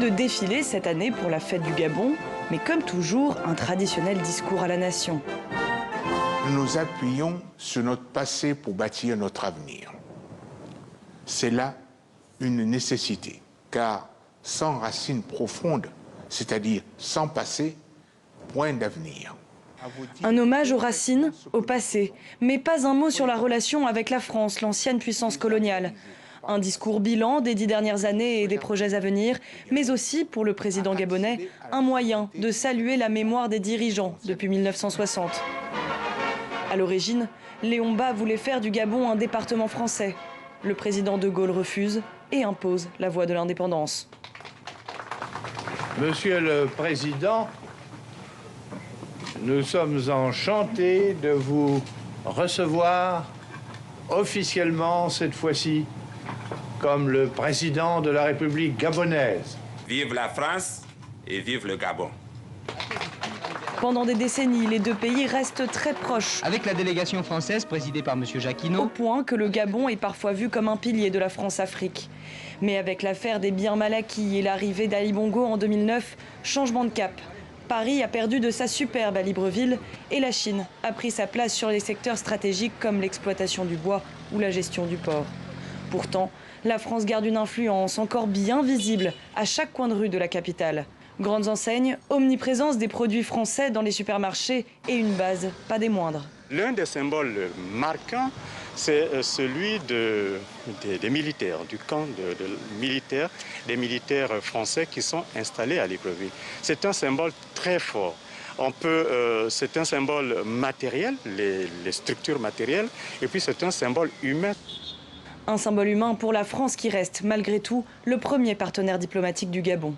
de défiler cette année pour la fête du Gabon, mais comme toujours, un traditionnel discours à la nation. Nous nous appuyons sur notre passé pour bâtir notre avenir. C'est là une nécessité, car sans racines profondes, c'est-à-dire sans passé, point d'avenir. Un hommage aux racines, au passé, mais pas un mot sur la relation avec la France, l'ancienne puissance coloniale. Un discours bilan des 10 dernières années et des projets à venir, mais aussi, pour le président gabonais, un moyen de saluer la mémoire des dirigeants depuis 1960. À l'origine, Léon Bas voulait faire du Gabon un département français. Le président de Gaulle refuse et impose la voie de l'indépendance. Monsieur le Président, nous sommes enchantés de vous recevoir officiellement cette fois-ci comme le président de la République gabonaise. Vive la France et vive le Gabon. Pendant des décennies, les deux pays restent très proches. Avec la délégation française présidée par M. Jacquinot. Au point que le Gabon est parfois vu comme un pilier de la France-Afrique. Mais avec l'affaire des biens mal acquis et l'arrivée d'Ali Bongo en 2009, changement de cap. Paris a perdu de sa superbe à Libreville et la Chine a pris sa place sur les secteurs stratégiques comme l'exploitation du bois ou la gestion du port. Pourtant, la France garde une influence encore bien visible à chaque coin de rue de la capitale. Grandes enseignes, omniprésence des produits français dans les supermarchés et une base pas des moindres. L'un des symboles marquants, c'est celui des militaires, du camp des militaires français qui sont installés à Libreville. C'est un symbole très fort. C'est un symbole matériel, les structures matérielles, et puis c'est un symbole humain. Un symbole humain pour la France qui reste, malgré tout, le premier partenaire diplomatique du Gabon.